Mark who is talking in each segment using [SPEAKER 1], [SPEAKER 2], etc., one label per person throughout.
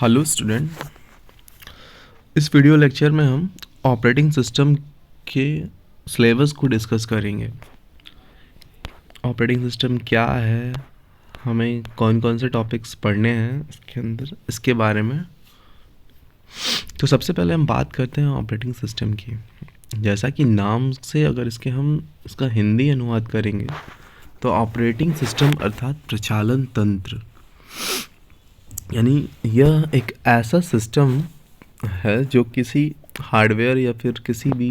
[SPEAKER 1] Hello student, इस video lecture में हम ऑपरेटिंग सिस्टम के सिलेबस को डिस्कस करेंगे। ऑपरेटिंग सिस्टम क्या है, हमें कौन कौन से टॉपिक्स पढ़ने हैं इसके अंदर, इसके बारे में। तो सबसे पहले हम बात करते हैं ऑपरेटिंग सिस्टम की। जैसा कि नाम से अगर हम इसका हिंदी अनुवाद करेंगे तो ऑपरेटिंग सिस्टम अर्थात प्रचालन तंत्र, यानी यह एक ऐसा सिस्टम है जो किसी हार्डवेयर या फिर किसी भी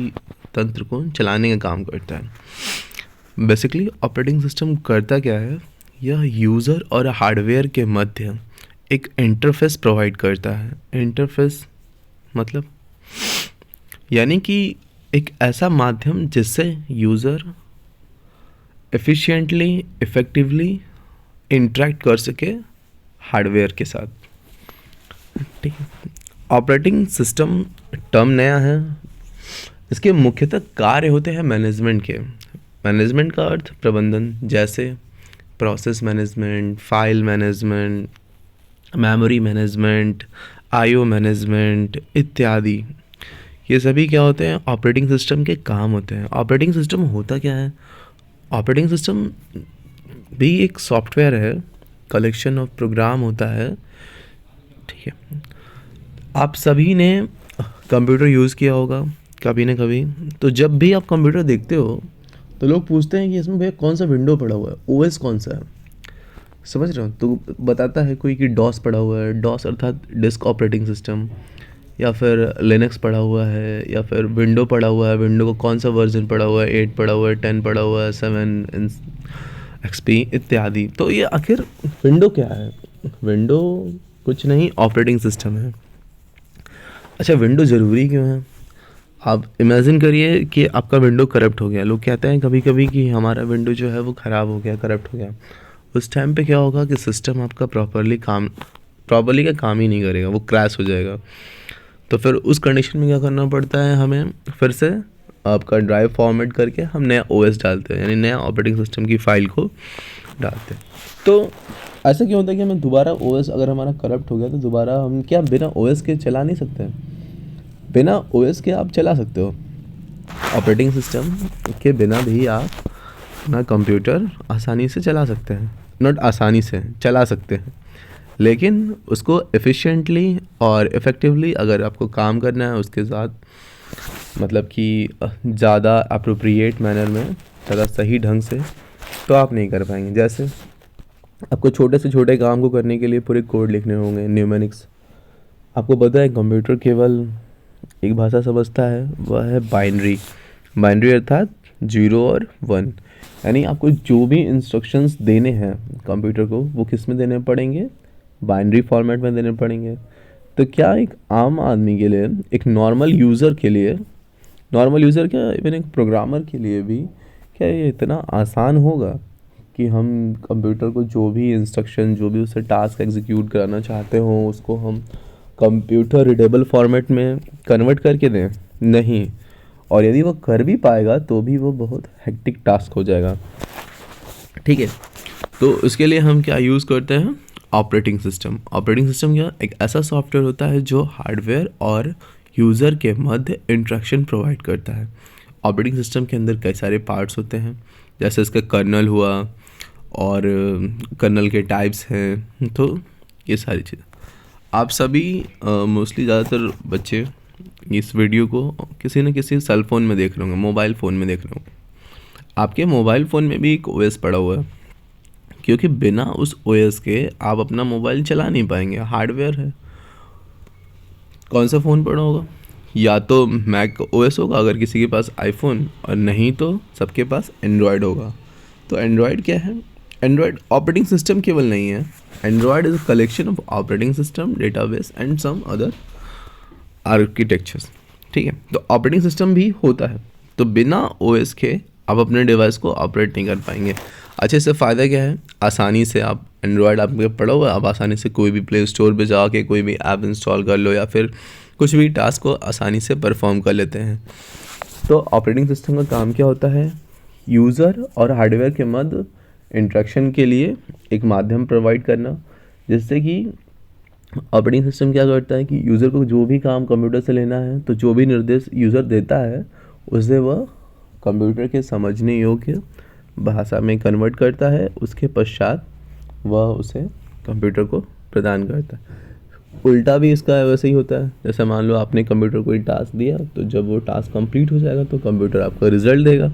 [SPEAKER 1] तंत्र को चलाने का काम करता है। बेसिकली ऑपरेटिंग सिस्टम करता क्या है, यह यूज़र और हार्डवेयर के मध्य एक इंटरफेस प्रोवाइड करता है। इंटरफेस मतलब यानी कि एक ऐसा माध्यम जिससे यूज़र एफिशिएंटली इफ़ेक्टिवली इंटरेक्ट कर सके हार्डवेयर के साथ। ठीक है, ऑपरेटिंग सिस्टम टर्म नया है। इसके मुख्यतः कार्य होते हैं मैनेजमेंट के। मैनेजमेंट का अर्थ प्रबंधन, जैसे process management, file management, memory management, IO management इत्यादि। ये सभी क्या होते हैं, ऑपरेटिंग सिस्टम के काम होते हैं। ऑपरेटिंग सिस्टम होता क्या है, ऑपरेटिंग सिस्टम भी एक सॉफ्टवेयर है, कलेक्शन ऑफ प्रोग्राम होता है। ठीक है, आप सभी ने कंप्यूटर यूज़ किया होगा कभी ना कभी। तो जब भी आप कंप्यूटर देखते हो तो लोग पूछते हैं कि इसमें भैया कौन सा विंडो पड़ा हुआ है, ओएस कौन सा है, समझ रहे हो। तो बताता है कोई कि डॉस पड़ा हुआ है, डॉस अर्थात डिस्क ऑपरेटिंग सिस्टम, या फिर लिनक्स पड़ा हुआ है, या फिर विंडो पड़ा हुआ है, विंडो को कौन सा वर्जन पड़ा हुआ है, 8 पड़ा हुआ है, 10 पड़ा हुआ है, 7 एक्सपी इत्यादि। तो ये आखिर विंडो क्या है, विंडो कुछ नहीं, ऑपरेटिंग सिस्टम है। अच्छा, विंडो ज़रूरी क्यों है? आप इमेजिन करिए कि आपका विंडो करप्ट हो गया। लोग कहते हैं कभी कभी कि हमारा विंडो जो है वो ख़राब हो गया, करप्ट हो गया। उस टाइम पे क्या होगा कि सिस्टम आपका प्रॉपरली का काम ही नहीं करेगा, वो क्रैश हो जाएगा। तो फिर उस कंडीशन में क्या करना पड़ता है, हमें फिर से आपका ड्राइव फॉर्मेट करके हम नया ओएस डालते हैं, यानी नया ऑपरेटिंग सिस्टम की फ़ाइल को डालते हैं। तो ऐसा क्यों होता है कि हमें दोबारा ओएस, अगर हमारा करप्ट हो गया तो दोबारा हम क्या बिना ओएस के चला नहीं सकते? बिना ओएस के आप चला सकते हो। ऑपरेटिंग सिस्टम के बिना भी आप अपना कंप्यूटर आसानी से चला सकते हैं। नॉट आसानी से चला सकते हैं, लेकिन उसको एफिशिएंटली और इफ़ेक्टिवली अगर आपको काम करना है उसके साथ, मतलब कि ज़्यादा अप्रोप्रिएट मैनर में, ज़्यादा सही ढंग से, तो आप नहीं कर पाएंगे। जैसे आपको छोटे से छोटे काम को करने के लिए पूरे कोड लिखने होंगे, न्यूमेरिक्स। आपको पता है कंप्यूटर केवल एक भाषा समझता है, वह है बाइनरी। बाइनरी अर्थात 0 और 1, यानी आपको जो भी इंस्ट्रक्शंस देने हैं कंप्यूटर को वो किस में देने पड़ेंगे, बाइनरी फॉर्मेट में देने पड़ेंगे। तो क्या एक आम आदमी के लिए, एक नॉर्मल यूज़र के लिए, नॉर्मल यूज़र क्या, इवन एक प्रोग्रामर के लिए भी क्या ये इतना आसान होगा कि हम कंप्यूटर को जो भी इंस्ट्रक्शन, जो भी उससे टास्क एग्जीक्यूट कराना चाहते हो उसको हम कंप्यूटर रीडेबल फॉर्मेट में कन्वर्ट करके दें? नहीं। और यदि वो कर भी पाएगा तो भी वो बहुत हेक्टिक टास्क हो जाएगा। ठीक है, तो इसके लिए हम क्या यूज़ करते हैं, ऑपरेटिंग सिस्टम। ऑपरेटिंग सिस्टम क्या, एक ऐसा सॉफ्टवेयर होता है जो हार्डवेयर और यूज़र के मध्य इंटरेक्शन प्रोवाइड करता है। ऑपरेटिंग सिस्टम के अंदर कई सारे पार्ट्स होते हैं, जैसे इसका कर्नल हुआ, और कर्नल के टाइप्स हैं। तो ये सारी चीज़ें आप सभी मोस्टली ज़्यादातर बच्चे इस वीडियो को किसी न किसी सेल फ़ोन में देख रहे होंगे, मोबाइल फ़ोन में देख रहे होंगे। आपके मोबाइल फ़ोन में भी एक ओएस पड़ा हुआ है, क्योंकि बिना उस ओएस के आप अपना मोबाइल चला नहीं पाएंगे, हार्डवेयर है। कौन सा फ़ोन पड़ा होगा? या तो मैक ओएस होगा अगर किसी के पास आईफोन, और नहीं तो सबके पास एंड्रॉयड होगा। तो एंड्रॉयड क्या है? एंड्रॉयड ऑपरेटिंग सिस्टम केवल नहीं है। Android is a collection of operating system, database and some other architectures. ठीक है, तो ऑपरेटिंग सिस्टम भी होता है। तो बिना ओएस के आप अपने डिवाइस को ऑपरेट नहीं कर पाएंगे। अच्छा, इससे फ़ायदा क्या है, आसानी से आप एंड्रॉयड आपके पड़ा हुआ है, आप आसानी से कोई भी प्ले स्टोर पे जाके कोई भी ऐप इंस्टॉल कर लो, या फिर कुछ भी टास्क को आसानी से परफॉर्म कर लेते हैं। तो ऑपरेटिंग सिस्टम का काम क्या होता है, यूज़र और हार्डवेयर के मध्य इंटरेक्शन के लिए एक माध्यम प्रोवाइड करना, जिससे कि ऑपरेटिंग सिस्टम क्या करता है कि यूज़र को जो भी काम कंप्यूटर से लेना है, तो जो भी निर्देश यूज़र देता है उसे वह कंप्यूटर के समझने योग्य भाषा में कन्वर्ट करता है। उसके पश्चात वह उसे कंप्यूटर को प्रदान करता है। उल्टा भी इसका वैसे ही होता है। जैसे मान लो आपने कंप्यूटर को एक टास्क दिया, तो जब वो टास्क कंप्लीट हो जाएगा तो कंप्यूटर आपका रिजल्ट देगा।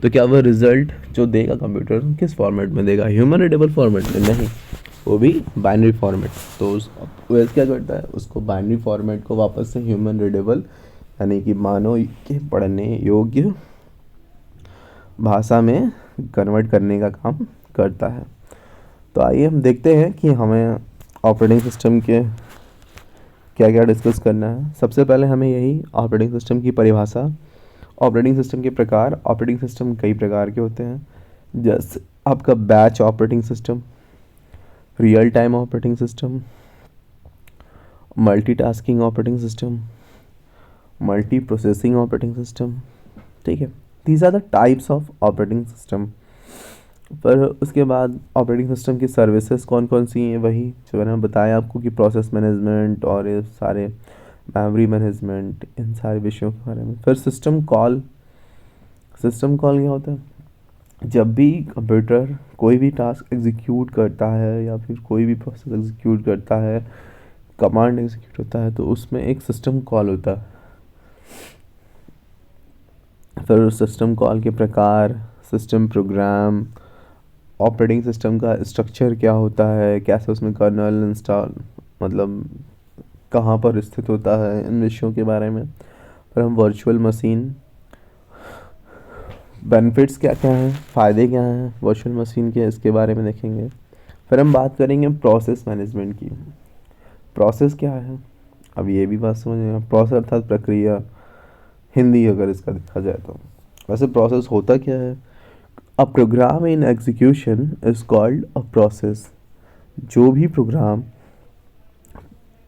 [SPEAKER 1] तो क्या वह रिजल्ट जो देगा कंप्यूटर किस फॉर्मेट में देगा? ह्यूमन रीडेबल फॉर्मेट में नहीं, वो भी बाइनरी फॉर्मेट। तो उस OS क्या करता है, उसको बाइनरी फॉर्मेट को वापस से ह्यूमन रीडेबल यानी कि मानव के पढ़ने योग्य भाषा में कन्वर्ट करने का काम करता है। तो आइए हम देखते हैं कि हमें ऑपरेटिंग सिस्टम के क्या क्या डिस्कस करना है। सबसे पहले हमें यही ऑपरेटिंग सिस्टम की परिभाषा, ऑपरेटिंग सिस्टम के प्रकार। ऑपरेटिंग सिस्टम कई प्रकार के होते हैं, जैसे आपका batch operating system, real time operating system, multitasking operating system, multi processing operating system. ठीक है, these are the types of operating system. पर उसके बाद ऑपरेटिंग सिस्टम की सर्विसेज कौन कौन सी हैं, वही जो मैंने बताया आपको कि प्रोसेस मैनेजमेंट और ये सारे मेमोरी मैनेजमेंट, इन सारे विषयों के बारे में। फिर सिस्टम कॉल। सिस्टम कॉल क्या होता है? जब भी कंप्यूटर कोई भी टास्क एग्जीक्यूट करता है या फिर कोई भी प्रोसेस एग्जीक्यूट करता है, कमांड एग्जीक्यूट होता है, तो उसमें एक सिस्टम कॉल होता है। फिर सिस्टम कॉल के प्रकार, सिस्टम प्रोग्राम, ऑपरेटिंग सिस्टम का स्ट्रक्चर क्या होता है, कैसे उसमें कर्नल इंस्टॉल मतलब कहाँ पर स्थित होता है, इन विषयों के बारे में। फिर हम वर्चुअल मशीन, बेनिफिट्स क्या क्या हैं, फ़ायदे क्या हैं वर्चुअल मशीन के, इसके बारे में देखेंगे। फिर हम बात करेंगे प्रोसेस मैनेजमेंट की। प्रोसेस क्या है, अब ये भी बात समझिएगा। प्रोसेस अर्थात प्रक्रिया, हिंदी अगर इसका देखा जाए तो। वैसे प्रोसेस होता क्या है? A program in execution is called a process. जो भी प्रोग्राम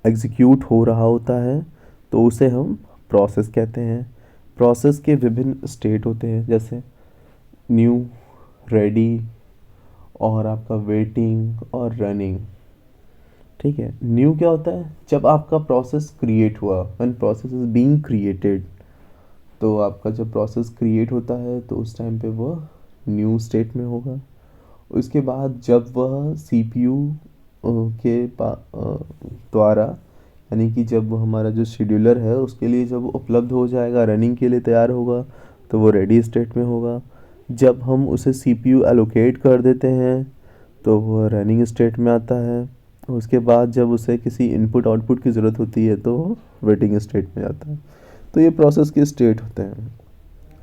[SPEAKER 1] एग्जीक्यूट हो रहा होता है तो उसे हम प्रोसेस कहते हैं। प्रोसेस के विभिन्न स्टेट होते हैं, जैसे न्यू, रेडी और आपका वेटिंग और रनिंग। ठीक है, न्यू क्या होता है? जब आपका प्रोसेस क्रिएट हुआ, when process is being created, तो आपका जब प्रोसेस क्रिएट होता है तो उस टाइम पे वह न्यू स्टेट में होगा। उसके बाद जब वह सीपीयू के द्वारा, यानी कि जब हमारा जो शेड्यूलर है उसके लिए जब उपलब्ध हो जाएगा, रनिंग के लिए तैयार होगा, तो वो रेडी स्टेट में होगा। जब हम उसे सीपीयू एलोकेट कर देते हैं तो वह रनिंग स्टेट में आता है। उसके बाद जब उसे किसी इनपुट आउटपुट की ज़रूरत होती है तो वेटिंग स्टेट में जाता है। तो ये प्रोसेस के स्टेट होते हैं।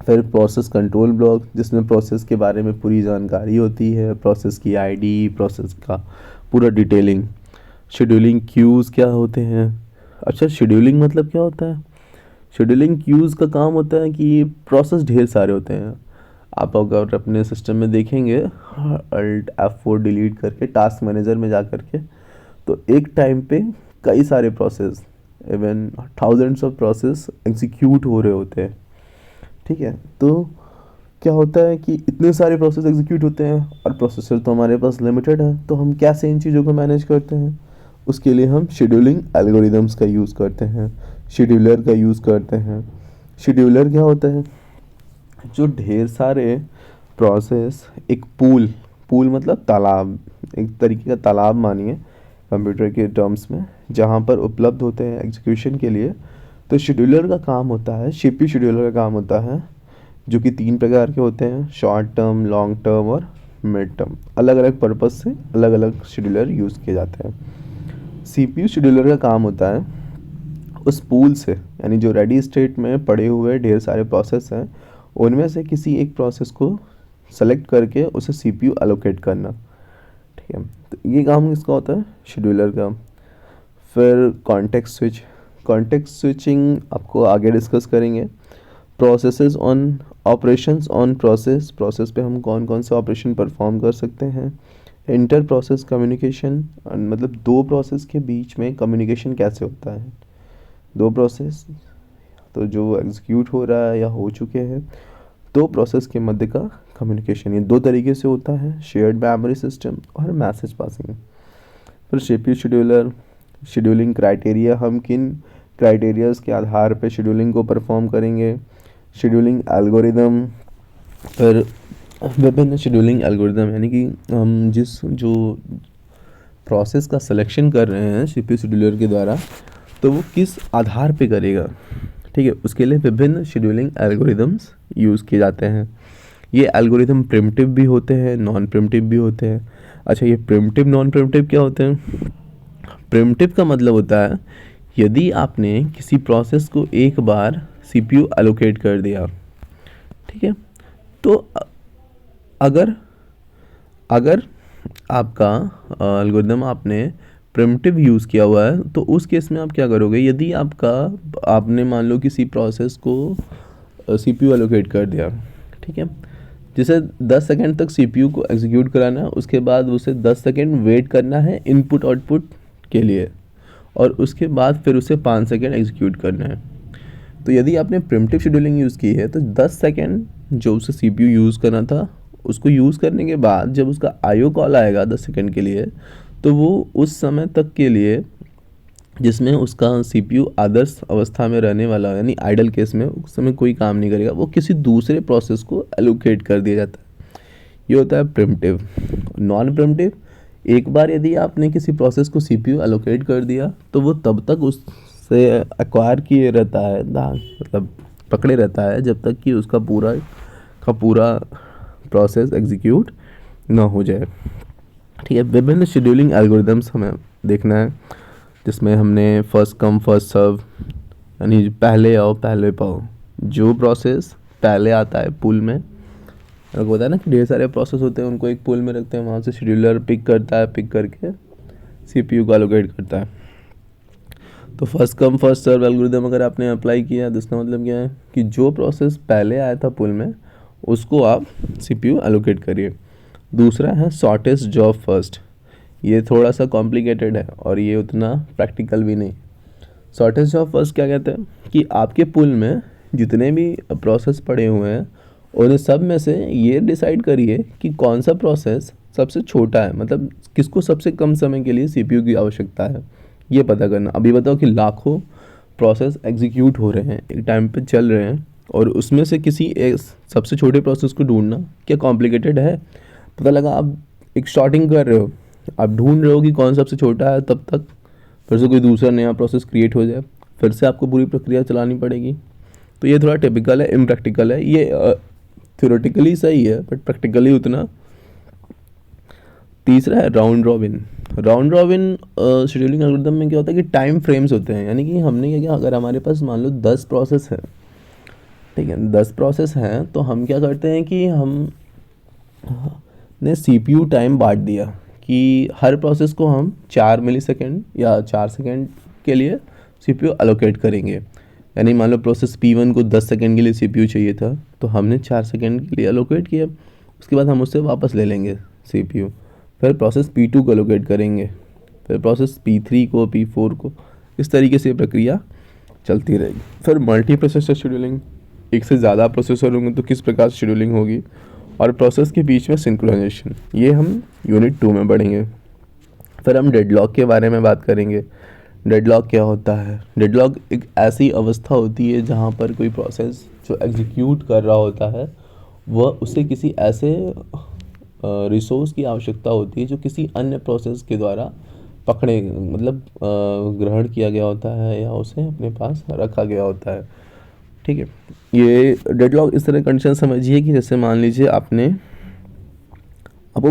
[SPEAKER 1] फिर प्रोसेस कंट्रोल ब्लॉक, जिसमें प्रोसेस के बारे में पूरी जानकारी होती है, प्रोसेस की आईडी, प्रोसेस का पूरा डिटेलिंग। शेड्यूलिंग क्यूज़ क्या होते हैं? अच्छा, शेड्यूलिंग मतलब क्या होता है? शेड्यूलिंग क्यूज़ का काम होता है कि प्रोसेस ढेर सारे होते हैं। आप अगर अपने सिस्टम में देखेंगे, अल्ट F4 डिलीट करके टास्क मैनेजर में जा करके, तो एक टाइम पे कई सारे process, even thousands of process execute हो रहे होते हैं। ठीक है, तो क्या होता है कि इतने सारे प्रोसेस एग्जीक्यूट होते हैं और प्रोसेसर तो हमारे पास लिमिटेड है, तो हम कैसे इन चीज़ों को मैनेज करते हैं? उसके लिए हम शेड्यूलिंग एल्गोरिदम्स का यूज़ करते हैं, शेड्यूलर का यूज़ करते हैं। शेड्यूलर क्या होता है? जो ढेर सारे प्रोसेस एक पूल, पूल मतलब तालाब, एक तरीके का तालाब मानिए कंप्यूटर के टर्म्स में, जहाँ पर उपलब्ध होते हैं एग्जीक्यूशन के लिए। तो शेड्यूलर का काम होता है, सीपीयू शेड्यूलर का काम होता है, जो कि 3 प्रकार के होते हैं, शॉर्ट टर्म, लॉन्ग टर्म और मिड टर्म। अलग अलग पर्पज़ से अलग अलग शेड्यूलर यूज़ किए जाते हैं। सीपीयू शेड्यूलर का काम होता है उस पूल से, यानी जो रेडी स्टेट में पड़े हुए ढेर सारे प्रोसेस हैं, उनमें से किसी एक प्रोसेस को सेलेक्ट करके उसे सीपीयू एलोकेट करना। ठीक है, तो ये काम किसका होता है? शेड्यूलर का। फिर कॉन्टेक्स्ट स्विच, कॉन्टेक्स्ट स्विचिंग आपको आगे डिस्कस करेंगे। Processes on operations on process, process पे हम कौन कौन से ऑपरेशन परफॉर्म कर सकते हैं। इंटर प्रोसेस कम्युनिकेशन, मतलब दो प्रोसेस के बीच में कम्युनिकेशन कैसे होता है। दो प्रोसेस तो जो एग्जीक्यूट हो रहा है या हो चुके हैं, दो प्रोसेस के मध्य का कम्युनिकेशन, ये 2 तरीके से होता है, शेयर्ड मेमोरी सिस्टम और मैसेज पासिंग। फिर सीपीयू शेड्यूलर, शेड्यूलिंग क्राइटेरिया, हम किन क्राइटेरियाज के आधार पे शेड्यूलिंग को परफॉर्म करेंगे, शेड्यूलिंग एल्गोरिदम, फिर विभिन्न शेड्यूलिंग एल्गोरिदम यानी कि हम जिस जो प्रोसेस का सिलेक्शन कर रहे हैं सीपीयू शेड्यूलर के द्वारा, तो वो किस आधार पे करेगा, ठीक है, उसके लिए विभिन्न शेड्यूलिंग एल्गोरिदम्स यूज़ किए जाते हैं। ये एल्गोरिदम प्रिमिटिव भी होते हैं, नॉन प्रिमिटिव भी होते हैं। अच्छा, ये प्रिमिटिव नॉन प्रिमिटिव क्या होते हैं? प्रिमिटिव का मतलब होता है यदि आपने किसी प्रोसेस को एक बार सीपीयू एलोकेट कर दिया, ठीक है, तो अगर अगर आपका एल्गोरिदम आपने प्रिमिटिव यूज़ किया हुआ है, तो उस केस में आप क्या करोगे? यदि आपने मान लो किसी प्रोसेस को सीपीयू एलोकेट कर दिया, ठीक है, जिसे 10 सेकंड तक सीपीयू को एग्जीक्यूट कराना है, उसके बाद उसे 10 सेकंड वेट करना है इनपुट आउटपुट के लिए, और उसके बाद फिर उसे 5 सेकंड एग्जीक्यूट करना है। तो यदि आपने प्रिमिटिव शेड्यूलिंग यूज़ की है तो 10 सेकंड जो उसे सीपीयू यूज़ करना था, उसको यूज़ करने के बाद जब उसका आईओ कॉल आएगा 10 सेकंड के लिए, तो वो उस समय तक के लिए जिसमें उसका सीपीयू आदर्श अवस्था में रहने वाला, यानी आइडल केस में उस समय कोई काम नहीं करेगा, वो किसी दूसरे प्रोसेस को एलोकेट कर दिया जाता है। ये होता है प्रिमिटिव। नॉन प्रिमिटिव, एक बार यदि आपने किसी प्रोसेस को सीपीयू एलोकेट कर दिया तो वो तब तक उससे एक्वायर किए रहता है, मतलब पकड़े रहता है, जब तक कि उसका पूरा का पूरा प्रोसेस एग्जीक्यूट ना हो जाए। ठीक है, विभिन्न शेड्यूलिंग एल्गोरिदम्स हमें देखना है, जिसमें हमने फर्स्ट कम फर्स्ट सर्व, यानी पहले आओ पहले पाओ, जो प्रोसेस पहले आता है पूल में, होता है ना कि ढेर सारे प्रोसेस होते हैं, उनको एक पूल में रखते हैं, वहाँ से शेड्यूलर पिक करता है, पिक करके सीपीयू को एलोकेट करता है। तो first come first serve algorithm अगर आपने अप्लाई किया तो इसका मतलब क्या है कि जो प्रोसेस पहले आया था पूल में उसको आप सीपीयू एलोकेट करिए। दूसरा है शॉर्टेस्ट जॉब फर्स्ट। ये थोड़ा सा कॉम्प्लिकेटेड है और ये उतना प्रैक्टिकल भी नहीं। शॉर्टेस्ट जॉब फर्स्ट क्या कहते हैं कि आपके पूल में जितने भी प्रोसेस पड़े हुए हैं उन्हें सब में से ये डिसाइड करिए कि कौन सा प्रोसेस सबसे छोटा है, मतलब किसको सबसे कम समय के लिए सीपीयू की आवश्यकता है, ये पता करना। अभी बताओ कि लाखों प्रोसेस एग्जीक्यूट हो रहे हैं, एक टाइम पे चल रहे हैं, और उसमें से किसी एक सबसे छोटे प्रोसेस को ढूंढना क्या कॉम्प्लिकेटेड है? पता लगा आप एक शॉर्टिंग कर रहे हो, आप ढूंढ रहे हो कि कौन सबसे छोटा है, तब तक फिर से कोई दूसरा नया प्रोसेस क्रिएट हो जाए, फिर से आपको पूरी प्रक्रिया चलानी पड़ेगी। तो ये थोड़ा टिपिकल है, इम्प्रैक्टिकल है। ये थ्योरेटिकली सही है बट प्रैक्टिकली उतना। तीसरा है round robin. Round robin scheduling algorithm में क्या होता है कि टाइम फ्रेम्स होते हैं, यानी कि हमने क्या किया, अगर हमारे पास मान लो 10 प्रोसेस है, ठीक है, 10 प्रोसेस हैं, तो हम क्या करते हैं कि हम ने सीपीयू टाइम बांट दिया कि हर प्रोसेस को हम 4 मिलीसेकंड या 4 सेकंड के लिए सीपीयू एलोकेट करेंगे। यानी मान लो प्रोसेस P1 को 10 सेकंड के लिए सीपीयू चाहिए था, तो हमने 4 सेकंड के लिए एलोकेट किया, उसके बाद हम उससे वापस ले लेंगे सीपीयू, फिर प्रोसेस P2 को एलोकेट करेंगे, फिर प्रोसेस P3 को, P4 को, इस तरीके से प्रक्रिया चलती रहेगी। फिर मल्टी प्रोसेसर शेड्यूलिंग, एक से ज़्यादा प्रोसेसर होंगे तो किस प्रकार से शेड्यूलिंग होगी, और प्रोसेस के बीच में सिंक्रोनाइजेशन, ये हम यूनिट 2 में पढ़ेंगे। फिर हम डेडलॉक के बारे में बात करेंगे। डेडलॉक क्या होता है? डेडलॉक एक ऐसी अवस्था होती है जहाँ पर कोई प्रोसेस जो एग्जीक्यूट कर रहा होता है वह उसे किसी ऐसे रिसोर्स की आवश्यकता होती है जो किसी अन्य प्रोसेस के द्वारा मतलब ग्रहण किया गया होता है या उसे अपने पास रखा गया होता है। ठीक है, ये डेडलॉक इस तरह कंडीशन समझिए कि जैसे मान लीजिए आपको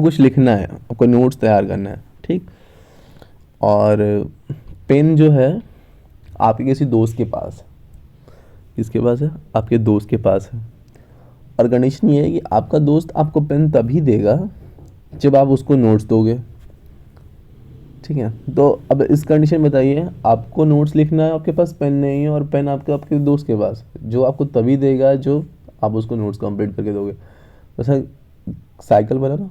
[SPEAKER 1] कुछ लिखना है, आपको नोट्स तैयार करना है, ठीक, और पेन जो है आपके किसी दोस्त के पास, किसके पास है? आपके दोस्त के पास है, और कंडीशन ये है कि आपका दोस्त आपको पेन तभी देगा जब आप उसको नोट्स दोगे। ठीक है, तो अब इस कंडीशन बताइए, आपको नोट्स लिखना है, आपके पास पेन नहीं है, और पेन आपके दोस्त के पास, जो आपको तभी देगा जो आप उसको नोट्स कंप्लीट करके दोगे। वैसा साइकिल बना ना,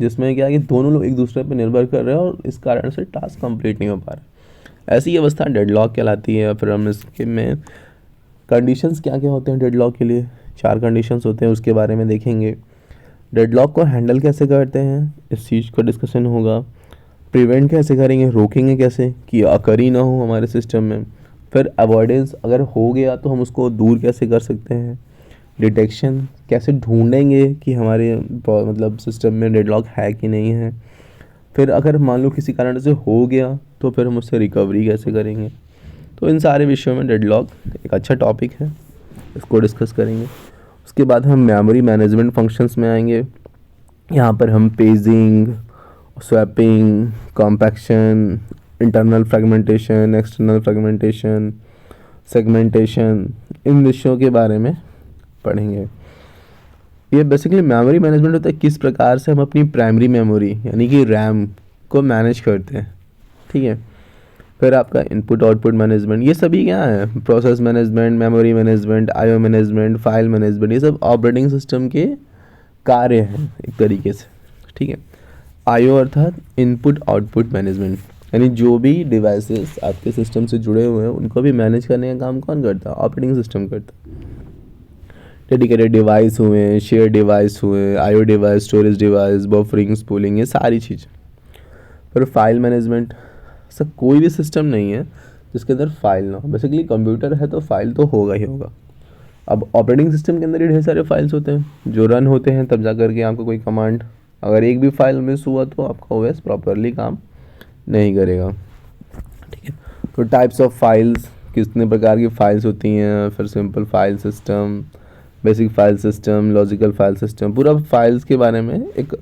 [SPEAKER 1] जिसमें क्या है कि दोनों लोग एक दूसरे पर निर्भर कर रहे हैं और इस कारण से टास्क कंप्लीट नहीं हो पा रहा। ऐसी अवस्था डेडलॉक कहलाती है। फिर हम इसके में कंडीशंस क्या क्या होते हैं डेडलॉक के लिए, 4 कंडीशंस होते हैं, उसके बारे में देखेंगे। डेडलॉक को हैंडल कैसे करते हैं, इस चीज़ का डिस्कशन होगा। प्रिवेंट कैसे करेंगे, रोकेंगे कैसे कि अकर ही ना हो हमारे सिस्टम में। फिर अवॉइडेंस अगर हो गया तो हम उसको दूर कैसे कर सकते हैं। डिटेक्शन कैसे ढूंढेंगे कि हमारे मतलब सिस्टम में डेडलॉक है कि नहीं है। फिर अगर मान लो किसी कारण से हो गया तो फिर हम उससे रिकवरी कैसे करेंगे। तो इन सारे विषयों में डेडलॉक एक अच्छा टॉपिक है, इसको डिस्कस करेंगे। उसके बाद हम मेमोरी मैनेजमेंट फंक्शंस में आएंगे। यहाँ पर हम paging, swapping, compaction, internal fragmentation, external fragmentation, segmentation, इन विषयों के बारे में पढ़ेंगे। ये बेसिकली मेमोरी मैनेजमेंट होता है, किस प्रकार से हम अपनी प्राइमरी मेमोरी यानी कि रैम को मैनेज करते हैं, ठीक है। फिर आपका इनपुट आउटपुट मैनेजमेंट, ये सभी क्या है, process management, memory management, IO management, file management, ये सब ऑपरेटिंग सिस्टम के कार्य हैं एक तरीके से, ठीक है। आईओ अर्थात इनपुट आउटपुट मैनेजमेंट, यानी जो भी डिवाइसेस आपके सिस्टम से जुड़े हुए हैं उनको भी मैनेज करने का काम कौन करता है, ऑपरेटिंग सिस्टम करता है। डेडिकेटेड डिवाइस हुए, शेयर डिवाइस हुए, IO device, storage device, buffering, spooling, ये सारी चीज़ें। फिर फाइल मैनेजमेंट, ऐसा कोई भी सिस्टम नहीं है जिसके अंदर फाइल ना हो। बेसिकली कंप्यूटर है तो फाइल तो होगा ही होगा। अब ऑपरेटिंग सिस्टम के अंदर ही ढेर सारे फाइल्स होते हैं जो रन होते हैं, तब जा करके आपको कोई कमांड, अगर एक भी फाइल मिस हुआ तो आपका ओएस प्रॉपरली काम नहीं करेगा, ठीक है। तो टाइप्स ऑफ फाइल्स, कितने प्रकार की फाइल्स होती हैं। फिर simple file system, basic file system, logical file system, पूरा फाइल्स के बारे में एक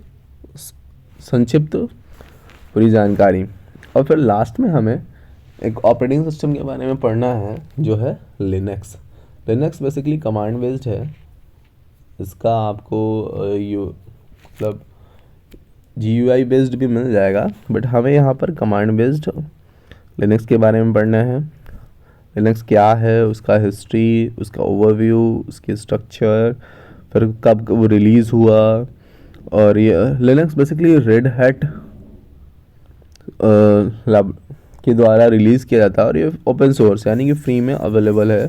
[SPEAKER 1] संक्षिप्त पूरी जानकारी। और फिर लास्ट में हमें एक ऑपरेटिंग सिस्टम के बारे में पढ़ना है जो है Linux. Linux basically command based है, इसका आपको मतलब GUI बेस्ड भी मिल जाएगा, बट हमें यहाँ पर कमांड बेस्ड लिनक्स के बारे में पढ़ना है। लिनक्स क्या है, उसका हिस्ट्री, उसका ओवरव्यू, उसकी स्ट्रक्चर, फिर कब वो रिलीज़ हुआ। और ये Linux basically red hat lab के द्वारा रिलीज़ किया जाता है और ये ओपन सोर्स यानी कि फ्री में अवेलेबल है।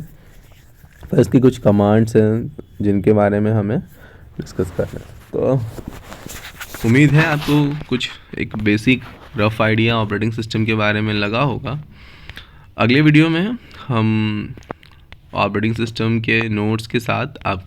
[SPEAKER 1] फिर इसकी कुछ कमांड्स हैं जिनके बारे में हमें डिस्कस करना है। तो उम्मीद है आपको कुछ एक basic rough idea operating system के बारे में लगा होगा। अगले वीडियो में हम ऑपरेटिंग सिस्टम के नोट्स के साथ आप